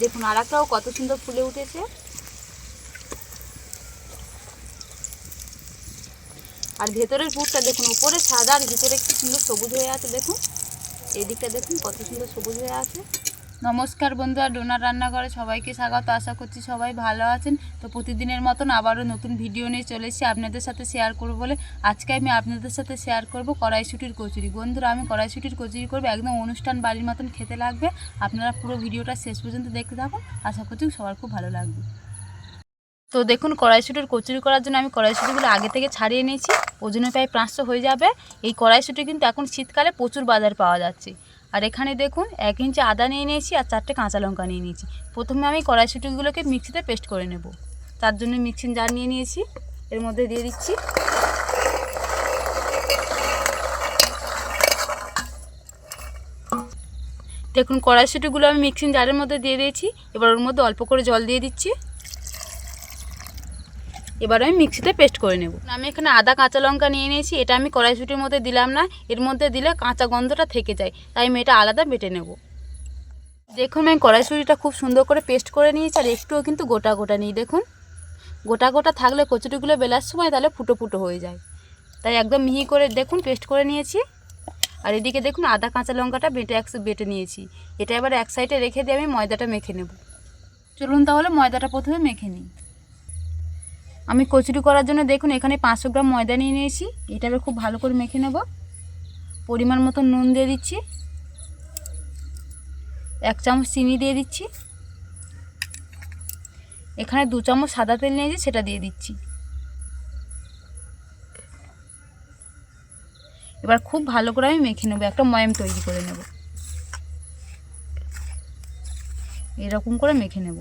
দেখুন আরেকটাও কত সুন্দর ফুলে উঠেছে। আর ভেতরের পুরটা দেখুন, উপরে সাদা আর ভিতরে কি সুন্দর সবুজ হয়ে আছে। দেখুন এই দিকটা দেখুন কত সুন্দর সবুজ হয়ে আছে। নমস্কার বন্ধুরা, ডোনার রান্নাঘরে সবাইকে স্বাগত। আশা করছি সবাই ভালো আছেন। তো প্রতিদিনের মতন আবারও নতুন ভিডিও নিয়ে চলে এসেছি আপনাদের সাথে শেয়ার করব বলে। আজকে আমি আপনাদের সাথে শেয়ার করব কড়াইশুঁটির কচুরি। বন্ধুরা, আমি কড়াইশুঁটির কচুরি করবো, একদম অনুষ্ঠান বাড়ির মতন খেতে লাগবে। আপনারা পুরো ভিডিওটা শেষ পর্যন্ত দেখতে থাকুন, আশা করছি সবার খুব ভালো লাগবে। তো দেখুন কড়াইশুঁটির কচুরি করার জন্য আমি কড়াইশুঁটিগুলো আগে থেকে ছাড়িয়ে নিয়েছি। ওজনে প্রায় 500 হয়ে যাবে। এই কড়াইশুঁটি কিন্তু এখন শীতকালে প্রচুর বাজার পাওয়া যাচ্ছে। আর এখানে দেখুন 1 ইঞ্চি আদা নিয়ে নিয়েছি আর 4টে কাঁচা লঙ্কা নিয়ে নিয়েছি। প্রথমে আমি কড়াইশুঁটিগুলোকে মিক্সিতে পেস্ট করে নেব। তার জন্য মিক্সিং জার নিয়ে নিয়েছি, এর মধ্যে দিয়ে দিচ্ছি। দেখুন কড়াইশুঁটিগুলো আমি মিক্সিং জারের মধ্যে দিয়ে দিয়েছি। এবার ওর মধ্যে অল্প করে জল দিয়ে দিচ্ছি। এবার আমি মিক্সিতে পেস্ট করে নেব। আমি এখানে আদা কাঁচা লঙ্কা নিয়ে নিয়েছি। এটা আমি কড়াইশুঁটির মধ্যে দিলাম না, এর মধ্যে দিলে কাঁচা গন্ধটা থেকে যায়, তাই আমি এটা আলাদা বেটে নেব। দেখুন আমি কড়াইশুঁটিটা খুব সুন্দর করে পেস্ট করে নিয়েছি, আর একটুও কিন্তু গোটা গোটা নেই। দেখুন গোটা গোটা থাকলে কচুরিগুলো বেলার সময় তাহলে ফুটো ফুটো হয়ে যায়, তাই একদম মিহি করে দেখুন পেস্ট করে নিয়েছি। আর এদিকে দেখুন আদা কাঁচা লঙ্কাটা বেটে নিয়েছি। এটা এবার এক সাইডে রেখে দিয়ে আমি ময়দাটা মেখে নেব। চলুন তাহলে ময়দাটা প্রথমে মেখে নিই। আমি কচুরি করার জন্য দেখুন এখানে 500 গ্রাম ময়দা নিয়ে নিয়েছি। এটা এবার খুব ভালো করে মেখে নেব। পরিমাণ মতো নুন দিয়ে দিচ্ছি, 1 চামচ চিনি দিয়ে দিচ্ছি। এখানে 2 চামচ সাদা তেল নিয়েছি, সেটা দিয়ে দিচ্ছি। এবার খুব ভালো করে আমি মেখে নেব, একটা ময়াম তৈরি করে নেব। এরকম করে মেখে নেব।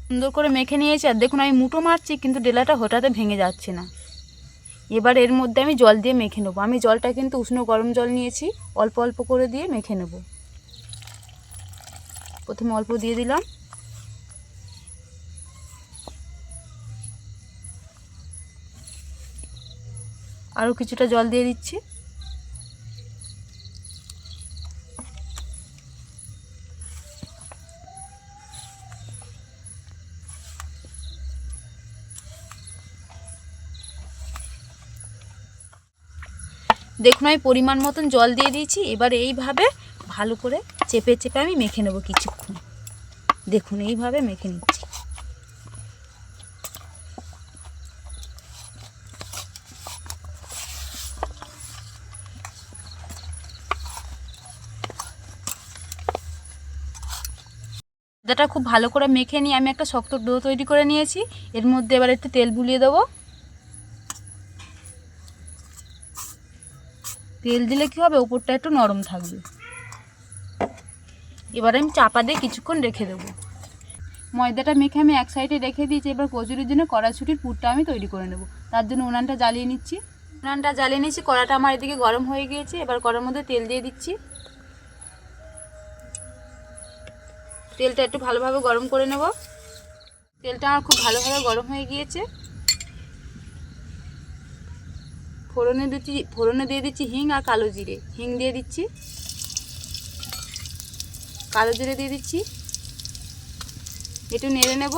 সুন্দর করে মেখে নিয়েছি। আর দেখুন আমি মুঠো মারছি কিন্তু ডেলাটা হঠাৎ ভেঙে যাচ্ছে না। এবার এর মধ্যে আমি জল দিয়ে মেখে নেব। আমি জলটা কিন্তু উষ্ণ গরম জল নিয়েছি, অল্প অল্প করে দিয়ে মেখে নেব। প্রথমে অল্প দিয়ে দিলাম, আরও কিছুটা জল দিয়ে দিচ্ছি। দেখুন আমি পরিমাণ মতন জল দিয়ে দিয়েছি। এবার এইভাবে ভালো করে চেপে চেপে আমি মেখে নেব কিছুক্ষণ। দেখুন এইভাবে মেখে নিচ্ছি। আদাটা খুব ভালো করে মেখে নিয়ে আমি একটা শক্ত ডো তৈরি করে নিয়েছি। এর মধ্যে এবার একটু তেল বুলিয়ে দেবো। তেল দিলে কী হবে, উপরটা একটু নরম থাকবে। এবার আমি চাপা দিয়ে কিছুক্ষণ রেখে দেবো। ময়দাটা মেখে আমি এক সাইডে রেখে দিয়েছি। এবার কচুরির জন্য কড়াইশুঁটির পুরটা আমি তৈরি করে নেব। তার জন্য উনানটা জ্বালিয়ে নিচ্ছি। কড়াটা আমার এদিকে গরম হয়ে গিয়েছে। এবার কড়ার মধ্যে তেল দিয়ে দিচ্ছি। তেলটা একটু ভালোভাবে গরম করে নেব। তেলটা আমার খুব ভালোভাবে গরম হয়ে গিয়েছে। ফোড়নে দিয়ে দিচ্ছি হিং আর কালো জিরে। হিং দিয়ে দিচ্ছি, কালো জিরে দিয়ে দিচ্ছি। একটু নেড়ে নেব।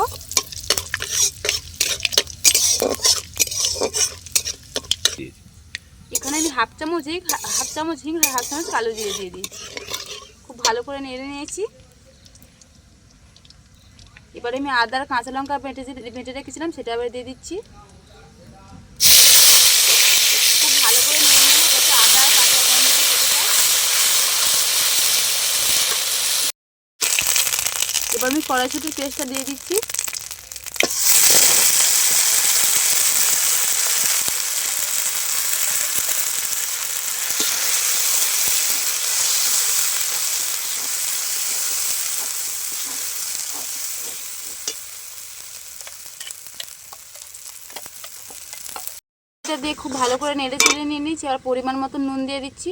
এখানে আমি হাফ চামচ হিং আর হাফ চামচ কালো জিরে দিয়ে দিয়েছি। খুব ভালো করে নেড়ে নিয়েছি। এবারে আমি আদা আর কাঁচা লঙ্কা বেটে রেখেছিলাম, সেটা এবার দিয়ে দিচ্ছি। খুব ভালো করে নেড়ে নিয়ে যাতে আদা আর কাঁচা লঙ্কা কেটে যায়। এবার আমি কড়াইশুঁটির পেস্টটা দিয়ে দিচ্ছি। দিয়ে খুব ভালো করে নেড়ে চেড়ে নিয়ে নিয়েছি। আর পরিমাণ মতো নুন দিয়ে দিচ্ছি।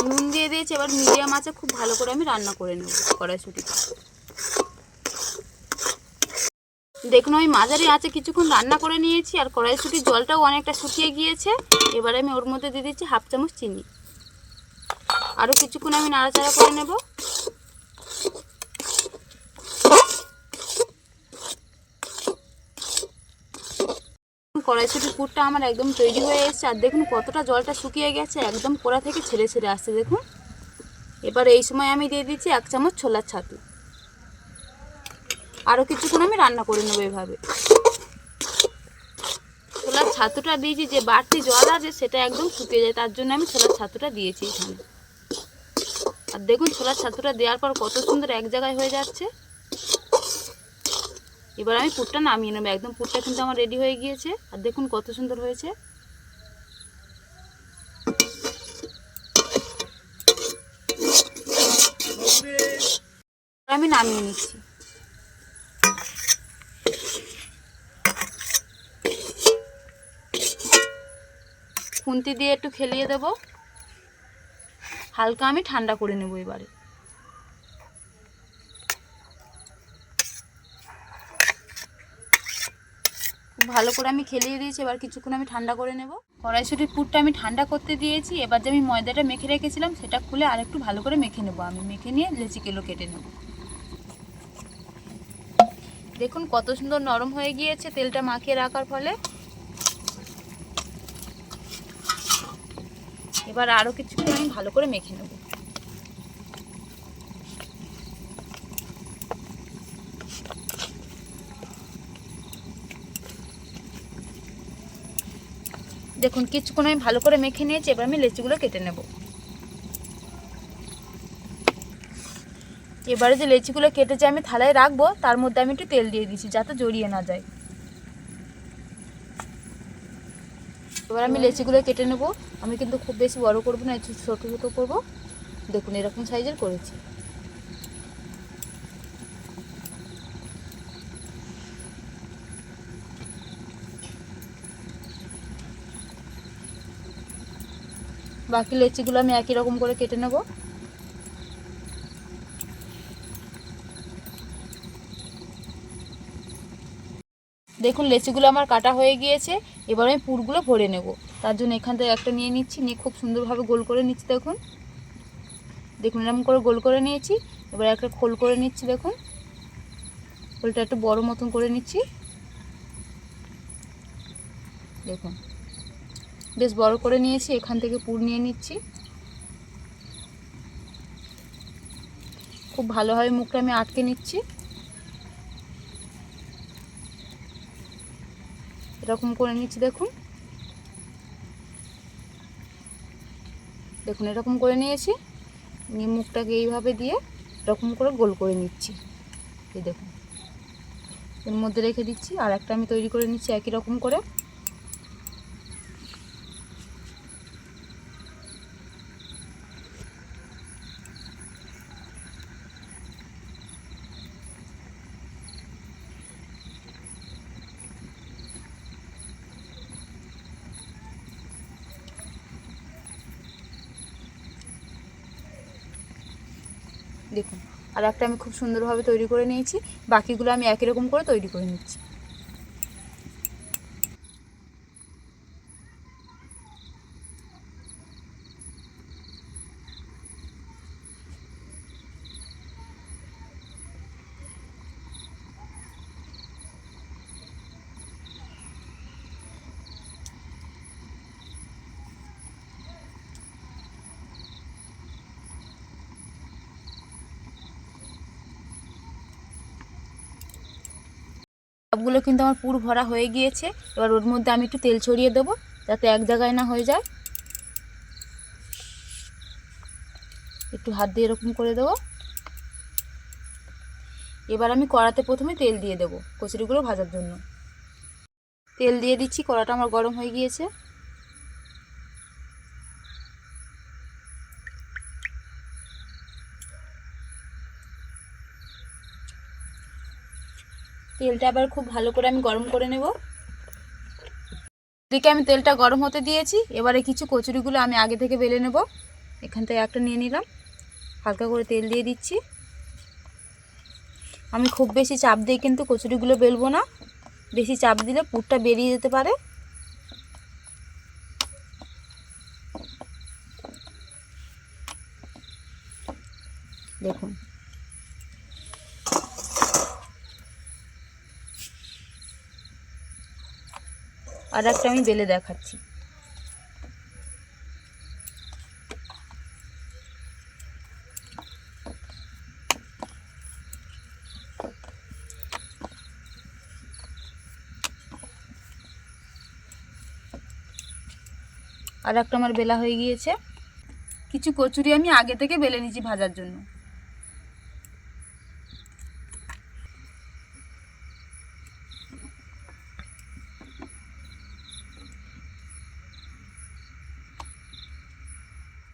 নুন দিয়ে দিয়েছি। এবার মিডিয়াম আঁচে খুব ভালো করে আমি রান্না করে নেব কড়াইশুঁটিটা। দেখুন আমি মাঝারি আঁচে কিছুক্ষণ রান্না করে নিয়েছি, আর কড়াইশুঁটির জলটাও অনেকটা শুকিয়ে গিয়েছে। এবারে আমি ওর মধ্যে দিয়ে দিচ্ছি হাফ চামচ চিনি। আরও কিছুক্ষণ আমি নাড়াচাড়া করে নেব। কড়াইশুঁটির পুরটা আমার একদম তৈরি হয়ে এসেছে, আর দেখুন কতটা জলটা শুকিয়ে গেছে, একদম কোড়া থেকে ছেড়ে ছেড়ে আসছে দেখুন। এবার এই সময় আমি দিয়ে দিচ্ছি 1 চামচ ছোলার ছাতু। আরও কিছুক্ষণ আমি রান্না করে নেবো এভাবে। ছোলার ছাতুটা দিয়েছি, যে বাড়তি জল আছে সেটা একদম শুকিয়ে যায়, তার জন্য আমি ছোলার ছাতুটা দিয়েছি এখানে। আর দেখুন ছোলার ছাতুটা দেওয়ার পর কত সুন্দর এক জায়গায় হয়ে যাচ্ছে। এবার আমি পুরটা নামিয়ে নেবো। একদম পুরটা কিন্তু আমার রেডি হয়ে গিয়েছে, আর দেখুন কত সুন্দর হয়েছে। আমি নামিয়ে নিচ্ছি। খুন্তি দিয়ে একটু খেলিয়ে দেব, হালকা আমি ঠান্ডা করে নেব এবারে। খুব ভালো করে আমি খেলিয়ে দিয়েছি, এবার কিছুক্ষণ আমি ঠান্ডা করে নেব। কড়াইশুঁটির পুরটা আমি ঠান্ডা করতে দিয়েছি। এবার যে আমি ময়দাটা মেখে রেখেছিলাম সেটা খুলে আর একটু ভালো করে মেখে নেব। আমি মেখে নিয়ে লেচিগুলো কেটে নেব। দেখুন কত সুন্দর নরম হয়ে গিয়েছে তেলটা মাখিয়ে রাখার ফলে। এবার আরও কিছুক্ষণ আমি ভালো করে মেখে নেব। দেখুন কিছুক্ষণ আমি ভালো করে মেখে নিয়েছি, এবার আমি লেচিগুলো কেটে নেব। এবারে যে লেচিগুলো কেটেছে আমি থালায় রাখবো, তার মধ্যে আমি একটু তেল দিয়ে দিচ্ছি যাতে জড়িয়ে না যায়। এবার আমি লেচিগুলো কেটে নেব। আমি কিন্তু খুব বেশি বড় করবো না, একটু ছোটো ছোটো করবো। দেখুন এরকম সাইজের করেছি। বাকি লেচিগুলো আমি একই রকম করে কেটে নেব। দেখুন লেচিগুলো আমার কাটা হয়ে গিয়েছে। এবার আমি পুরগুলো ভরে নেব। তার জন্য এখান থেকে একটা নিয়ে নিচ্ছি, নিয়ে খুব সুন্দরভাবে গোল করে নিচ্ছি। দেখুন দেখুন এরকম করে গোল করে নিয়েছি। এবার একটা খোল করে নিচ্ছি। দেখুন খোলটা একটু বড় মতন করে নিচ্ছি। দেখুন বেশ বড় করে নিয়েছি। এখান থেকে পুর নিয়ে নিচ্ছি। খুব ভালোভাবে মুখটা আমি আটকে নিচ্ছি। এরকম করে নিচ্ছি। দেখুন দেখুন এরকম করে নিয়েছি, নিয়ে মুখটাকে এইভাবে দিয়ে এরকম করে গোল করে নিচ্ছি। এই দেখুন এর মধ্যে রেখে দিচ্ছি। আর একটা আমি তৈরি করে নিচ্ছি একই রকম করে। দেখুন আর একটা আমি খুব সুন্দরভাবে তৈরি করে নিয়েছি। বাকিগুলো আমি একই রকম করে তৈরি করে নিচ্ছি। সবগুলো কিন্তু আমার পুর ভরা হয়ে গিয়েছে। এবার ওর মধ্যে আমি একটু তেল ছড়িয়ে দেবো যাতে এক জায়গায় না হয়ে যায়। একটু হাত দিয়ে এরকম করে দেবো। এবার আমি কড়াতে প্রথমে তেল দিয়ে দেবো কচুরিগুলো ভাজার জন্য। তেল দিয়ে দিচ্ছি, কড়াটা আমার গরম হয়ে গিয়েছে। তেলটা আবার খুব ভালো করে আমি গরম করে নেব। এদিকে আমি তেলটা গরম হতে দিয়েছি। এবারে কিছু কচুরিগুলো আমি আগে থেকে বেলে নেব। এখান থেকে একটা নিয়ে নিলাম, হালকা করে তেল দিয়ে দিচ্ছি। আমি খুব বেশি চাপ দিয়ে কিন্তু কচুরিগুলো বেলবো না, বেশি চাপ দিলে পুরটা বেরিয়ে যেতে পারে। দেখুন আর একটা আমি বেলে দেখাচ্ছি। আর একটা আমার বেলা হয়ে গিয়েছে। কিছু কচুরি আমি আগে থেকে বেলে নিয়েছি ভাজার জন্য।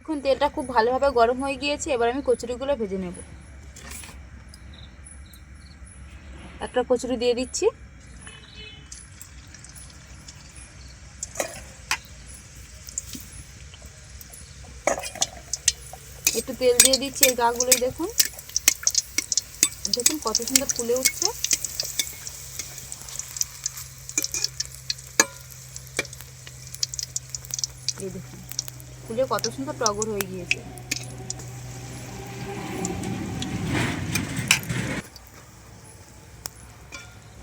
এখন তেলটা খুব ভালোভাবে গরম হয়ে গিয়েছে, এবার আমি কচুরিগুলো ভেজে নেব। একটা কচুরি দিয়ে দিচ্ছি, একটু তেল দিয়ে দিচ্ছি এই গাগুলোই। দেখুন দেখুন কত সুন্দর ফুলে উঠছে। এই দেখুন ফুলে কত সুন্দর টগর হয়ে গিয়েছে।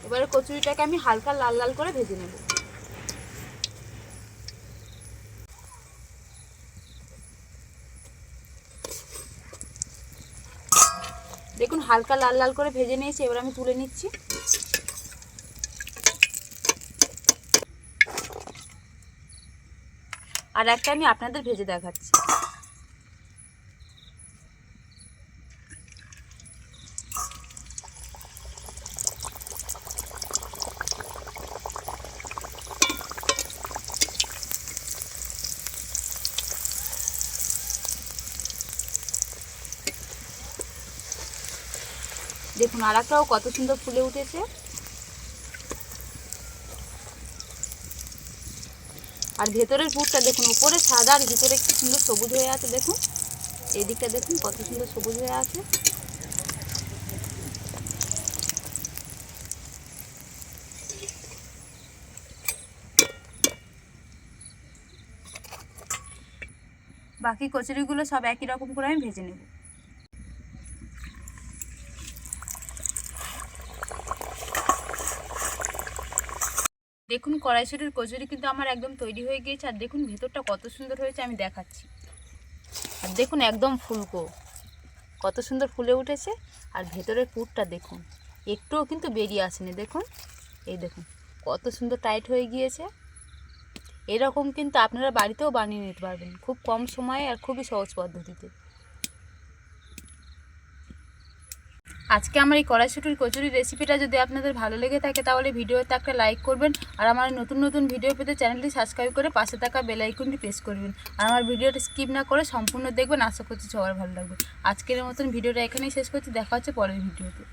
এবারে কচুরিটাকে আমি হালকা লাল লাল করে ভেজে নেব। দেখুন হালকা লাল লাল করে ভেজে নিয়েছি, এবার আমি তুলে নিচ্ছি। আর একটা আমি আপনাদের ভেজে দেখাচ্ছি। দেখুন আর একটাও কত সুন্দর ফুলে উঠেছে। আর ভেতরের পুরটা দেখুন, উপরে সাদা আর ভিতরে কি সুন্দর সবুজ হয়ে আছে। দেখুন এই দিকটা দেখুন কত সুন্দর সবুজ হয়ে আছে। বাকি কচুরিগুলো সব একই রকম করে আমি ভেজে নেব। দেখুন কড়াইশুঁটির কচুরি কিন্তু আমার একদম তৈরি হয়ে গিয়েছে। আর দেখুন ভেতরটা কত সুন্দর হয়েছে আমি দেখাচ্ছি। আর দেখুন একদম ফুলকো, কত সুন্দর ফুলে উঠেছে। আর ভেতরের পুরটা দেখুন একটুও কিন্তু বেরিয়ে আসেনি। দেখুন এই দেখুন কত সুন্দর টাইট হয়ে গিয়েছে। এরকম কিন্তু আপনারা বাড়িতেও বানিয়ে নিতে পারবেন খুব কম সময়ে আর খুবই সহজ পদ্ধতিতে। আজকে আমার এই কড়াইশুঁটির কচুরির রেসিপিটা যদি আপনাদের ভালো লেগে থাকে তাহলে ভিডিওতে একটা লাইক করবেন। আর আমার নতুন নতুন ভিডিও পেতে চ্যানেলটি সাবস্ক্রাইব করে পাশে থাকা বেল আইকনটি প্রেস করবেন। আর আমার ভিডিওটা স্কিপ না করে সম্পূর্ণ দেখবেন। আশা করছি সবার ভালো লাগবে। আজকের মতন ভিডিওটা এখানেই শেষ করছি, দেখা হচ্ছে পরের ভিডিওতে।